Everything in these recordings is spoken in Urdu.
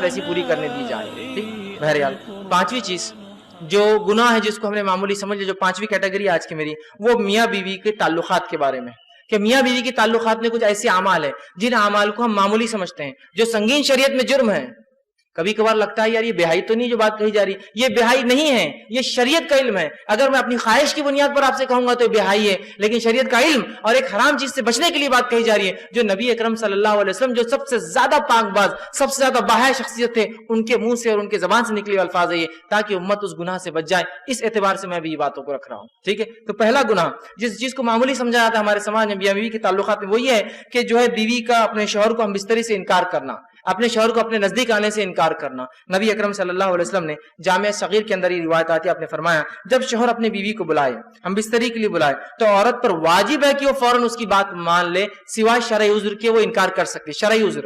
ایسی پوری کرنے دی جائے. ٹھیک. بہرحال پانچویں چیز جو گناہ ہے جس کو ہم نے معمولی سمجھ لیا، جو پانچویں کیٹیگری آج کی میری، وہ میاں بیوی کے تعلقات کے بارے میں، کہ میاں بیوی کے تعلقات میں کچھ ایسے اعمال ہیں جن اعمال کو ہم معمولی سمجھتے ہیں، جو سنگین شریعت میں جرم ہے. کبھی کبھار لگتا ہے یار یہ بہائی تو نہیں جو بات کہی جا رہی، یہ بہائی نہیں ہے، یہ شریعت کا علم ہے. اگر میں اپنی خواہش کی بنیاد پر آپ سے کہوں گا تو یہ بہائی ہے، لیکن شریعت کا علم اور ایک حرام چیز سے بچنے کے لیے بات کہی جا رہی ہے. جو نبی اکرم صلی اللہ علیہ وسلم جو سب سے زیادہ پاک باز، سب سے زیادہ باحیا شخصیت تھے، ان کے منہ سے اور ان کے زبان سے نکلے الفاظ ہے یہ، تاکہ امت اس گناہ سے بچ جائے. اس اعتبار سے میں بھی یہ باتوں کو رکھ رہا ہوں. ٹھیک ہے. تو پہلا گناہ جس چیز کو معمولی سمجھا جاتا ہے ہمارے سماج میں میاں بیوی کے تعلقات میں، وہ یہ ہے کہ جو ہے بیوی کا اپنے شوہر کو ہم بستری سے انکار کرنا، اپنے شوہر کو اپنے نزدیک آنے سے انکار کرنا. نبی اکرم صلی اللہ علیہ وسلم نے جامع صغیر کے اندر یہ روایت آتی ہے، آپ نے فرمایا جب شوہر اپنی بیوی کو بلائے، ہم بستری کے لیے بلائے، تو عورت پر واجب ہے کہ وہ فوراً اس کی بات مان لے، سوائے شرعی عذر کے وہ انکار کر سکتی. شرعی عذر،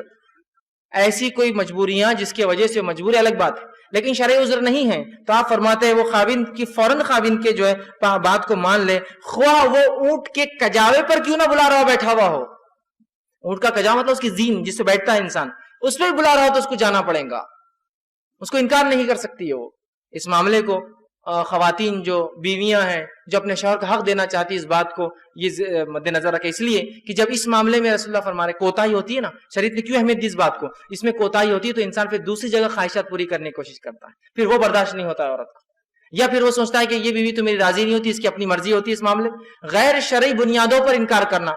ایسی کوئی مجبوریاں جس کی وجہ سے مجبور ہے الگ بات ہے، لیکن شرعی عذر نہیں ہے تو آپ فرماتے ہیں وہ خاوند کی فوراً خاوند کے جو ہے بات کو مان لے، خواہ وہ اونٹ کے کجاوے پر کیوں نہ بلا رہا ہو، بیٹھا ہوا ہو. اونٹ کا کجاوا مطلب اس کی زین جس سے بیٹھتا ہے انسان، اس پہ بھی بلا رہا ہو تو اس کو جانا پڑے گا، اس کو انکار نہیں کر سکتی ہے وہ. اس معاملے کو خواتین جو بیویاں ہیں جو اپنے شوہر کا حق دینا چاہتی اس بات کو یہ مد نظر رکھے، اس لیے کہ جب اس معاملے میں رسول اللہ فرما رہے کوتاہی ہوتی ہے نا، شریعت نے کیوں اہمیت دی اس بات کو، اس میں کوتاہی ہوتی ہے تو انسان پھر دوسری جگہ خواہشات پوری کرنے کی کوشش کرتا ہے، پھر وہ برداشت نہیں ہوتا ہے عورت کو، یا پھر وہ سوچتا ہے کہ یہ بیوی تو میری راضی نہیں ہوتی، اس کی اپنی مرضی ہوتی ہے. اس معاملے غیر شرعی بنیادوں پر انکار کرنا،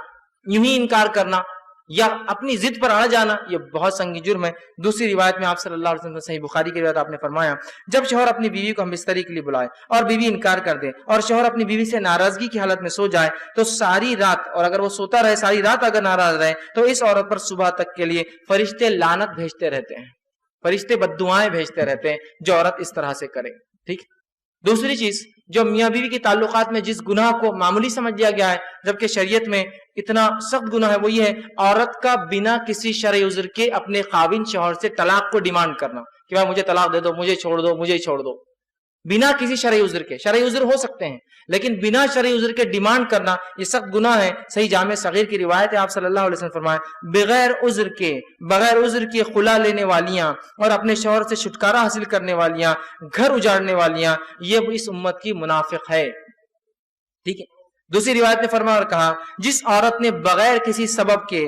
یوں ہی انکار کرنا یا اپنی ضد پر اڑ جانا، یہ بہت سنگین جرم ہے. دوسری روایت میں آپ صلی اللہ علیہ وسلم صحیح بخاری کی روایت آپ نے فرمایا جب شوہر اپنی بیوی کو ہم بستری کے لیے بلائے اور بیوی انکار کر دے اور شوہر اپنی بیوی سے ناراضگی کی حالت میں سو جائے تو ساری رات، اور اگر وہ سوتا رہے ساری رات اگر ناراض رہے تو اس عورت پر صبح تک کے لیے فرشتے لعنت بھیجتے رہتے ہیں، فرشتے بددعائیں بھیجتے رہتے ہیں جو عورت اس طرح سے کرے. ٹھیک. دوسری چیز جو میاں بیوی کے تعلقات میں جس گناہ کو معمولی سمجھ لیا گیا ہے جبکہ شریعت میں اتنا سخت گناہ ہے، وہ یہ ہے عورت کا بنا کسی شرعی عذر کے اپنے خاوند شوہر سے طلاق کو ڈیمانڈ کرنا کہ بھائی مجھے طلاق دے دو، مجھے چھوڑ دو، مجھے چھوڑ دو، بنا کسی شرعی عذر کے. شرعی عذر ہو سکتے ہیں لیکن بنا شرعی عذر کے ڈیمانڈ کرنا یہ سخت گناہ ہے. صحیح جامع صغیر کی روایت ہے، آپ صلی اللہ علیہ وسلم فرمائے بغیر عذر کے خلا لینے والیاں اور اپنے شوہر سے چھٹکارا حاصل کرنے والیاں، گھر اجاڑنے والیاں، یہ اس امت کی منافق ہے. ٹھیک ہے. دوسری روایت نے فرمایا اور کہا جس عورت نے بغیر کسی سبب کے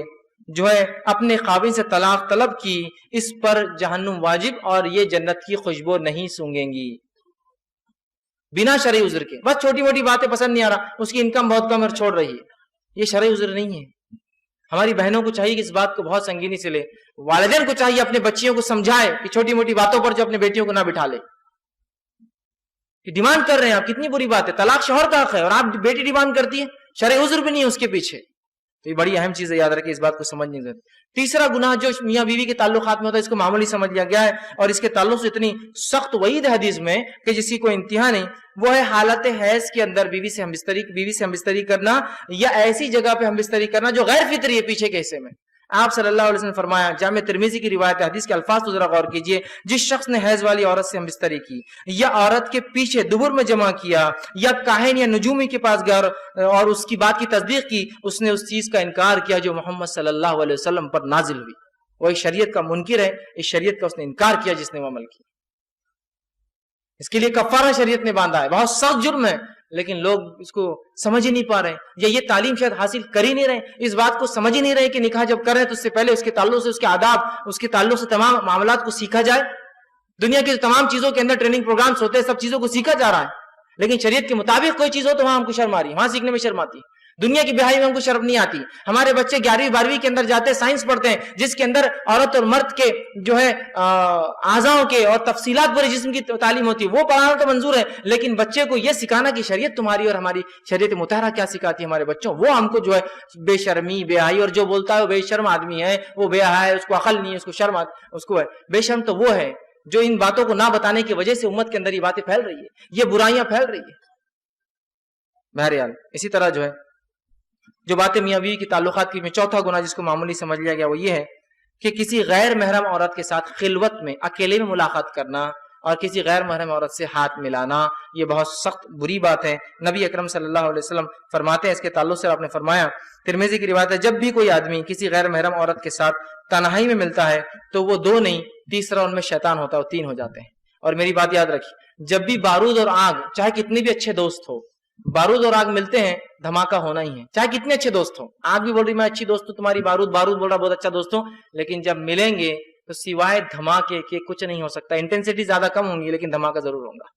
جو ہے اپنے خاوند سے طلاق طلب کی اس پر جہنم واجب اور یہ جنت کی خوشبو نہیں سونگیں گی. بنا شرعی عذر کے، بس چھوٹی موٹی باتیں پسند نہیں آ رہا، اس کی انکم بہت کم اور چھوڑ رہی ہے، یہ شرعی عذر نہیں ہے. ہماری بہنوں کو چاہیے کہ اس بات کو بہت سنگینی سے لے، والدین کو چاہیے اپنے بچیوں کو سمجھائے کہ چھوٹی موٹی باتوں پر جو اپنے بیٹیوں کو نہ بٹھا لے. ڈیمانڈ کر رہے ہیں آپ، کتنی بری بات ہے، طلاق شوہر کا حق ہے اور آپ بیٹی ڈیمانڈ کرتی ہے، شرعی عذر بھی نہیں ہے اس کے پیچھے. تو یہ بڑی اہم چیز ہے، یاد رکھیں، اس بات کو سمجھنے ضرورت. تیسرا گناہ جو میاں بیوی کے تعلقات میں ہوتا ہے اس کو معمولی سمجھ لیا گیا ہے اور اس کے تعلق سے اتنی سخت وعید حدیث میں کہ جس کی کوئی انتہا نہیں، وہ ہے حالت حیض کے اندر بیوی سے ہم بستری کرنا یا ایسی جگہ پہ ہم بستری کرنا جو غیر فطری ہے پیچھے کے حصے میں. آپ صلی اللہ علیہ وسلم نے فرمایا، جامع ترمذی کی روایت حدیث کے الفاظ کو ذرا غور کیجئے، جس شخص نے حیض والی عورت سے ہم بستری کی یا عورت کے پیچھے دبر میں جمع کیا یا کاہن یا نجومی کے پاس گیا اور اس کی بات کی تصدیق کی، اس نے اس چیز کا انکار کیا جو محمد صلی اللہ علیہ وسلم پر نازل ہوئی. وہ ایک شریعت کا منکر ہے، اس شریعت کا اس نے انکار کیا جس نے وہ عمل کیا. اس کے لیے کفارہ شریعت نے باندھا ہے، بہت سخت جرم ہے، لیکن لوگ اس کو سمجھ ہی نہیں پا رہے ہیں یا یہ تعلیم شاید حاصل کر ہی نہیں رہے، اس بات کو سمجھ ہی نہیں رہے کہ نکاح جب کر رہے ہیں تو اس سے پہلے اس کے تعلق سے، اس کے آداب، اس کے تعلق سے تمام معاملات کو سیکھا جائے. دنیا کی تمام چیزوں کے اندر ٹریننگ پروگرامز ہوتے ہیں، سب چیزوں کو سیکھا جا رہا ہے، لیکن شریعت کے مطابق کوئی چیز ہو تو وہاں ہم کو شرم آ رہی ہے، وہاں سیکھنے میں شرم آتی ہے. دنیا کی بہائی میں ہم کو شرم نہیں آتی. ہمارے بچے 11ویں 12ویں کے اندر جاتے ہیں، سائنس پڑھتے ہیں جس کے اندر عورت اور مرد کے جو ہے اعضاءوں کے اور تفصیلات پورے جسم کی تعلیم ہوتی ہے، وہ پڑھانا تو منظور ہے، لیکن بچے کو یہ سکھانا کہ شریعت تمہاری اور ہماری شریعت مطہرہ کیا سکھاتی ہے ہمارے بچوں، وہ ہم کو جو ہے بے شرمی بے حیائی، اور جو بولتا ہے وہ بے شرم آدمی ہے، وہ بے حیا ہے، اس کو عقل نہیں ہے، اس کو شرم اس کو ہے. بے شرم تو وہ ہے جو ان باتوں کو نہ بتانے کی وجہ سے امت کے اندر یہ باتیں پھیل رہی ہے، یہ برائیاں پھیل رہی ہے. بہرحال اسی طرح جو ہے جو باتیں میاں بیوی کی تعلقات کی میں چوتھا گناہ جس کو معمولی سمجھ لیا گیا وہ یہ ہے کہ کسی غیر محرم عورت کے ساتھ خلوت میں اکیلے میں ملاقات کرنا اور کسی غیر محرم عورت سے ہاتھ ملانا یہ بہت سخت بری بات ہے۔ نبی اکرم صلی اللہ علیہ وسلم فرماتے ہیں اس کے تعلق سے آپ نے فرمایا، ترمذی کی روایت ہے، جب بھی کوئی آدمی کسی غیر محرم عورت کے ساتھ تنہائی میں ملتا ہے تو وہ 2 نہیں، تیسرا ان میں شیطان ہوتا ہے، وہ 3 ہو جاتے ہیں۔ اور میری بات یاد رکھیے، جب بھی بارود اور آگ، چاہے کتنے بھی اچھے دوست ہو، بارود اور آگ ملتے ہیں دھماکہ ہونا ہی ہے، چاہے کتنے اچھے دوست ہوں۔ آگ بھی بول رہی میں اچھی دوست ہوں تمہاری، بارود بول رہا بہت اچھا دوست ہوں، لیکن جب ملیں گے تو سوائے دھماکے کے کچھ نہیں ہو سکتا۔ انٹینسٹی زیادہ کم ہوں گی لیکن دھماکہ ضرور ہوگا۔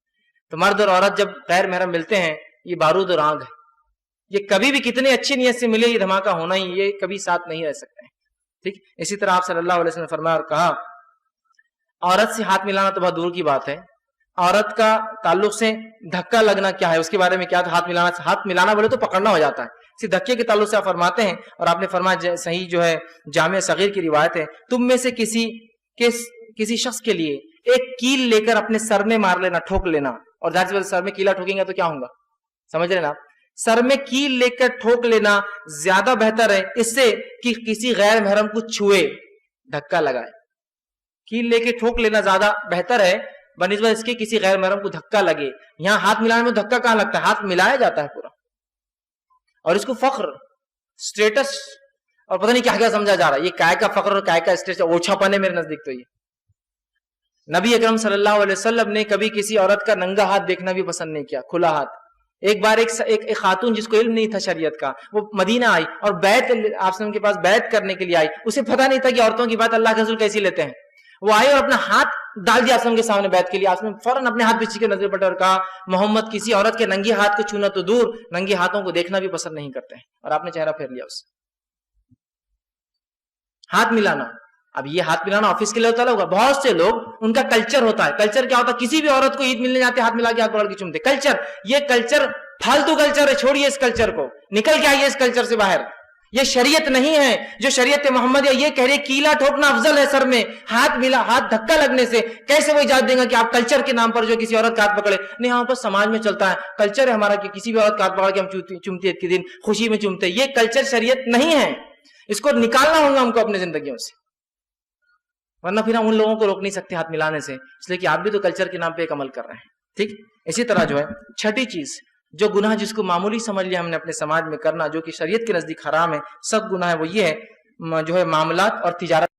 تو مرد اور عورت جب غیر محرم ملتے ہیں، یہ بارود اور آگ ہے، یہ کبھی بھی کتنے اچھی نیت سے ملے یہ دھماکہ ہونا ہی، یہ کبھی ساتھ نہیں رہ سکتے ہیں، ٹھیک۔ اسی طرح آپ صلی اللہ علیہ وسلم نے فرمایا اور کہا، عورت سے ہاتھ ملانا تو بہت دور کی بات ہے، عورت کا تعلق سے دھکا لگنا کیا ہے اس کے بارے میں کیا؟ تو ہاتھ ملانا بولے تو پکڑنا ہو جاتا ہے، اسی دھکے کے تعلق سے آپ فرماتے ہیں، اور آپ نے فرمایا صحیح جو ہے جامع صغیر کی روایت ہے، تم میں سے کسی شخص کے لیے ایک کیل لے کر اپنے سر میں مار لینا، ٹھوک لینا، اور ظاہر سی بات سر میں کیلا ٹھوکیں گے تو کیا ہوگا، سمجھ رہے نا؟ سر میں کیل لے کر ٹھوک لینا زیادہ بہتر ہے اس سے کہ کسی غیر محرم کو چھوئے، دھکا لگائے۔ کیل لے کے ٹھوک لینا زیادہ بہتر ہے بنسبت اس کے کسی غیر محرم کو دھکا لگے۔ یہاں ہاتھ ملانے میں دھکا کہاں لگتا ہے؟ ہاتھ ملایا جاتا ہے پورا، اور اس کو فخر، سٹیٹس اور پتہ نہیں کیا کیا سمجھا جا رہا ہے۔ یہ کائے کا فخر اور کائے کا سٹیٹس، اوچھا پن ہے میرے نزدیک۔ تو یہ نبی اکرم صلی اللہ علیہ وسلم نے کبھی کسی عورت کا ننگا ہاتھ دیکھنا بھی پسند نہیں کیا، کھلا ہاتھ۔ ایک بار ایک خاتون جس کو علم نہیں تھا شریعت کا، وہ مدینہ آئی اور بیعت آپ سے ان کے پاس بیعت کرنے کے لیے آئی، اسے پتہ نہیں تھا کہ عورتوں کی بات اللہ کے رسول کیسی لیتے ہیں۔ وہ آئے اور اپنا ہاتھ ڈال دیا آسم کے سامنے بیعت کے لیے، آسم فوراً اپنے ہاتھ پیچھے کے نظر پٹے اور کہا، محمد کسی عورت کے ننگے ہاتھ کو چھونا تو دور، ننگے ہاتھوں کو دیکھنا بھی پسند نہیں کرتے ہیں، اور آپ نے چہرہ پھیر لیا اس سے۔ ہاتھ ملانا، اب یہ ہاتھ ملانا آفس کے لیے ہوتا ہوگا، بہت سے لوگ ان کا کلچر ہوتا ہے۔ کلچر کیا ہوتا ہے؟ کسی بھی عورت کو عید ملنے جاتے ہاتھ ملا کے ہاتھ پکڑ کے چومتے، کلچر۔ یہ کلچر فالتو کلچر ہے، چھوڑیے اس کلچر کو، نکل کے آئیے اس کلچر سے باہر۔ یہ شریعت نہیں ہے، جو شریعت محمد یہ کہہ رہے کیلا ٹھوکنا افضل ہے سر میں، ہاتھ دھکا لگنے سے کیسے وہ اجازت دیں گا کہ آپ کلچر کے نام پر جو کسی عورت کا ہاتھ پکڑے؟ نہیں، ہاں پر سماج میں چلتا ہے، کلچر ہے ہمارا کہ کسی بھی عورت کا ہاتھ پکڑ کے ہم چومتے عید کے دن خوشی میں چومتے۔ یہ کلچر شریعت نہیں ہے، اس کو نکالنا ہوگا ہم کو اپنی زندگیوں سے، ورنہ پھر ہم ان لوگوں کو روک نہیں سکتے ہاتھ ملانے سے، اس لیے کہ آپ بھی تو کلچر کے نام پہ ایک عمل کر رہے ہیں، ٹھیک۔ اسی طرح جو ہے چھٹی چیز، جو گناہ جس کو معمولی سمجھ لیا ہم نے اپنے سماج میں کرنا، جو کہ شریعت کے نزدیک حرام ہے، سب گناہ ہے، وہ یہ ہے جو ہے معاملات اور تجارت